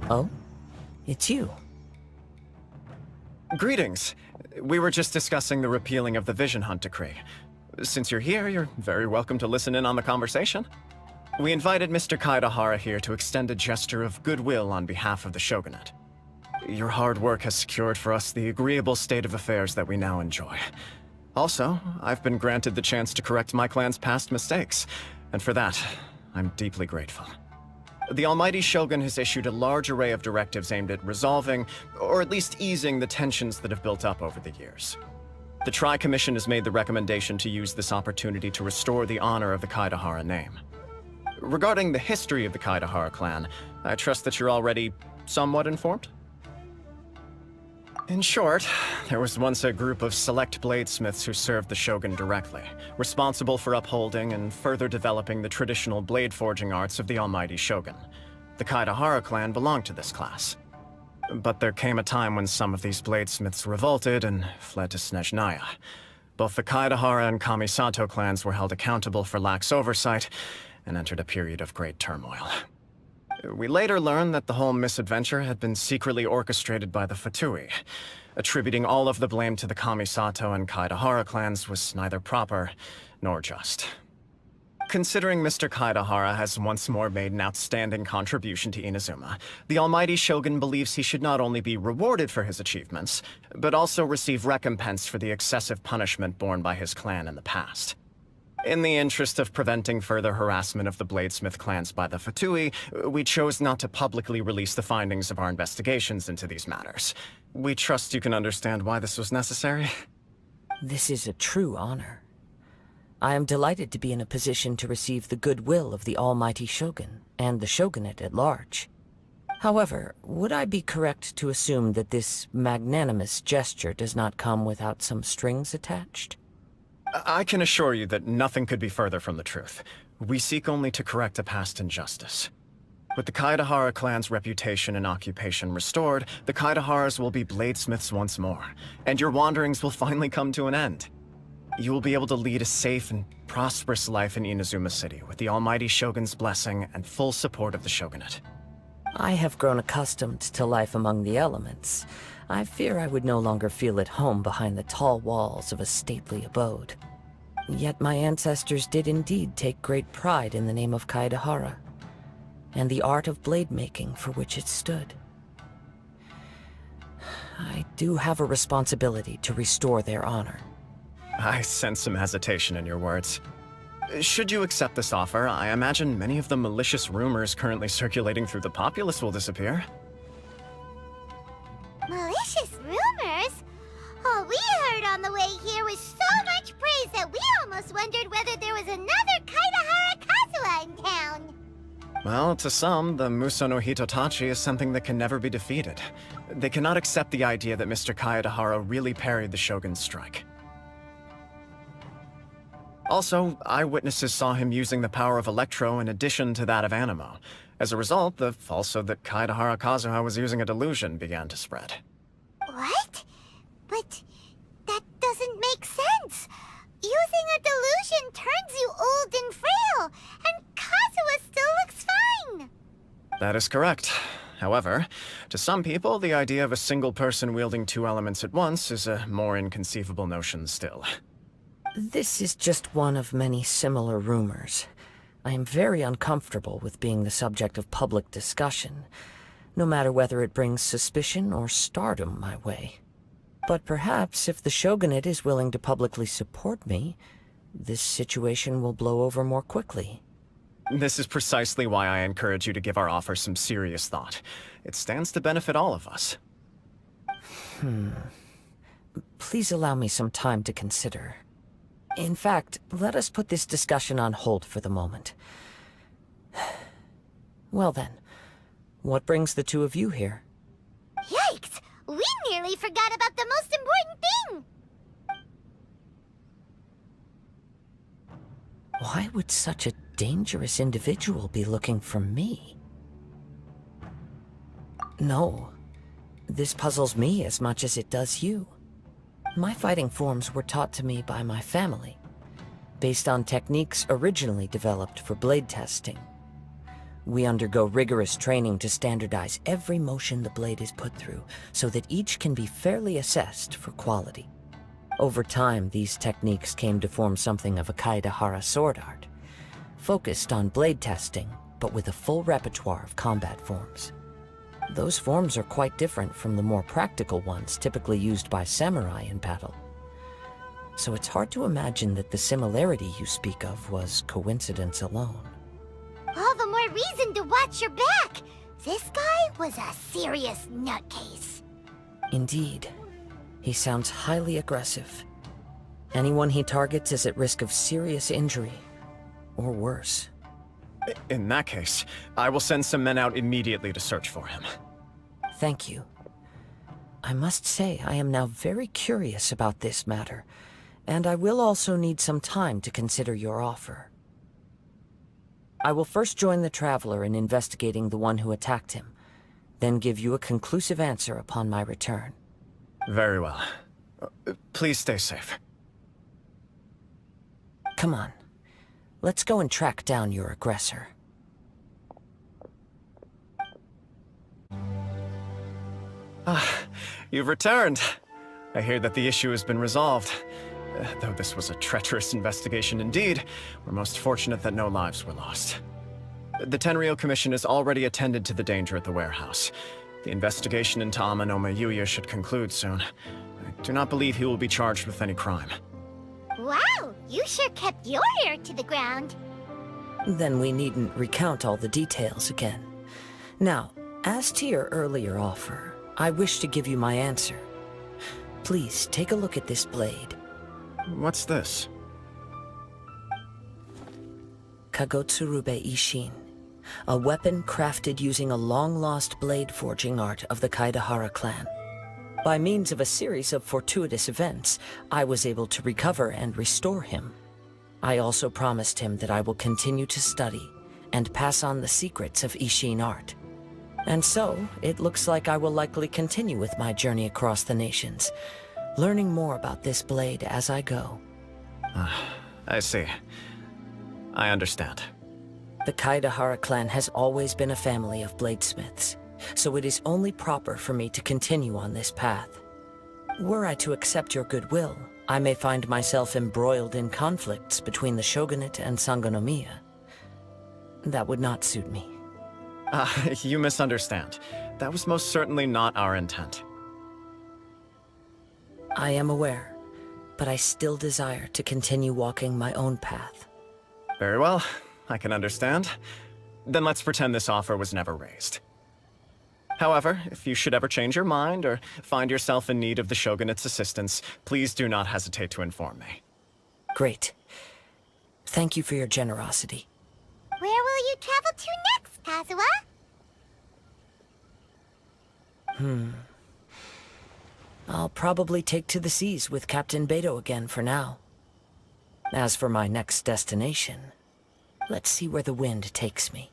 Oh? It's you. Greetings. We were just discussing the repealing of the Vision Hunt Decree. Since you're here, you're very welcome to listen in on the conversation. We invited Mr. Kaidahara here to extend a gesture of goodwill on behalf of the Shogunate. Your hard work has secured for us the agreeable state of affairs that we now enjoy. Also, I've been granted the chance to correct my clan's past mistakes, and for that, I'm deeply grateful. The Almighty Shogun has issued a large array of directives aimed at resolving, or at least easing, the tensions that have built up over the years. The Commission has made the recommendation to use this opportunity to restore the honor of the Kaidahara name. Regarding the history of the Kaidahara clan, I trust that you're already somewhat informed? In short, there was once a group of select bladesmiths who served the Shogun directly, responsible for upholding and further developing the traditional blade forging arts of the Almighty Shogun. The Kaidahara clan belonged to this class. But there came a time when some of these bladesmiths revolted and fled to Snezhnaya. Both the Kaidahara and Kamisato clans were held accountable for lax oversight and entered a period of great turmoil. We later learned that the whole misadventure had been secretly orchestrated by the Fatui. Attributing all of the blame to the Kamisato and Kaidahara clans was neither proper nor just. Considering Mr. Kaidahara has once more made an outstanding contribution to Inazuma, the Almighty Shogun believes he should not only be rewarded for his achievements, but also receive recompense for the excessive punishment borne by his clan in the past. In the interest of preventing further harassment of the Bladesmith clans by the Fatui, we chose not to publicly release the findings of our investigations into these matters. We trust you can understand why this was necessary. This is a true honor. I am delighted to be in a position to receive the goodwill of the Almighty Shogun, and the Shogunate at large. However, would I be correct to assume that this magnanimous gesture does not come without some strings attached? I can assure you that nothing could be further from the truth. We seek only to correct a past injustice. With the Kaidahara clan's reputation and occupation restored, the Kaidaharas will be bladesmiths once more, and your wanderings will finally come to an end. You will be able to lead a safe and prosperous life in Inazuma City with the Almighty Shogun's blessing and full support of the Shogunate. I have grown accustomed to life among the elements. I fear I would no longer feel at home behind the tall walls of a stately abode. Yet my ancestors did indeed take great pride in the name of Kaidahara, and the art of blade making for which it stood. I do have a responsibility to restore their honor. I sense some hesitation in your words. Should you accept this offer, I imagine many of the malicious rumors currently circulating through the populace will disappear. Malicious rumors? All we heard on the way here was so much praise that we almost wondered whether there was another Kaidahara Kazuha in town. Well, to some, the Muso no Hitotachi is something that can never be defeated. They cannot accept the idea that Mr. Kaidahara really parried the Shogun's strike. Also, eyewitnesses saw him using the power of Electro in addition to that of Animo. As a result, the falsehood that Kaidahara Kazuha was using a delusion began to spread. What? But that doesn't make sense. Using a delusion turns you old and frail, and Kazuha still looks fine. That is correct. However, to some people, the idea of a single person wielding two elements at once is a more inconceivable notion still. This is just one of many similar rumors. I am very uncomfortable with being the subject of public discussion, no matter whether it brings suspicion or stardom my way. But perhaps if the Shogunate is willing to publicly support me, this situation will blow over more quickly. This is precisely why I encourage you to give our offer some serious thought. It stands to benefit all of us. Please allow me some time to consider. In fact, let us put this discussion on hold for the moment. Well then, what brings the two of you here? Yikes! We nearly forgot about the most important thing! Why would such a dangerous individual be looking for me? No, this puzzles me as much as it does you. My fighting forms were taught to me by my family, based on techniques originally developed for blade testing. We undergo rigorous training to standardize every motion the blade is put through, so that each can be fairly assessed for quality. Over time, these techniques came to form something of a Kaidahara sword art, focused on blade testing, but with a full repertoire of combat forms. Those forms are quite different from the more practical ones typically used by samurai in battle. So it's hard to imagine that the similarity you speak of was coincidence alone. All the more reason to watch your back! This guy was a serious nutcase. Indeed. He sounds highly aggressive. Anyone he targets is at risk of serious injury, or worse. In that case, I will send some men out immediately to search for him. Thank you. I must say I am now very curious about this matter, and I will also need some time to consider your offer. I will first join the Traveler in investigating the one who attacked him, then give you a conclusive answer upon my return. Very well. Please stay safe. Come on. Let's go and track down your aggressor. You've returned. I hear that the issue has been resolved. Though this was a treacherous investigation indeed, we're most fortunate that no lives were lost. The Tenryou Commission has already attended to the danger at the warehouse. The investigation into Amanome Yuya should conclude soon. I do not believe he will be charged with any crime. Wow, you sure kept your ear to the ground. Then we needn't recount all the details again. Now, as to your earlier offer, I wish to give you my answer. Please take a look at this blade. What's this? Kagotsurube Ishin, a weapon crafted using a long-lost blade forging art of the Kaidahara clan. By means of a series of fortuitous events, I was able to recover and restore him. I also promised him that I will continue to study and pass on the secrets of Ishin art. And so, it looks like I will likely continue with my journey across the nations, learning more about this blade as I go. I see. I understand. The Kaidahara clan has always been a family of bladesmiths, so it is only proper for me to continue on this path. Were I to accept your goodwill, I may find myself embroiled in conflicts between the shogunate and Sangonomiya. That would not suit me. You misunderstand. That was most certainly not our intent. I am aware, but I still desire to continue walking my own path. Very well. I can understand. Then let's pretend this offer was never raised. However, if you should ever change your mind or find yourself in need of the Shogunate's assistance, please do not hesitate to inform me. Great. Thank you for your generosity. Where will you travel to next, Kazuha? I'll probably take to the seas with Captain Beto again for now. As for my next destination, let's see where the wind takes me.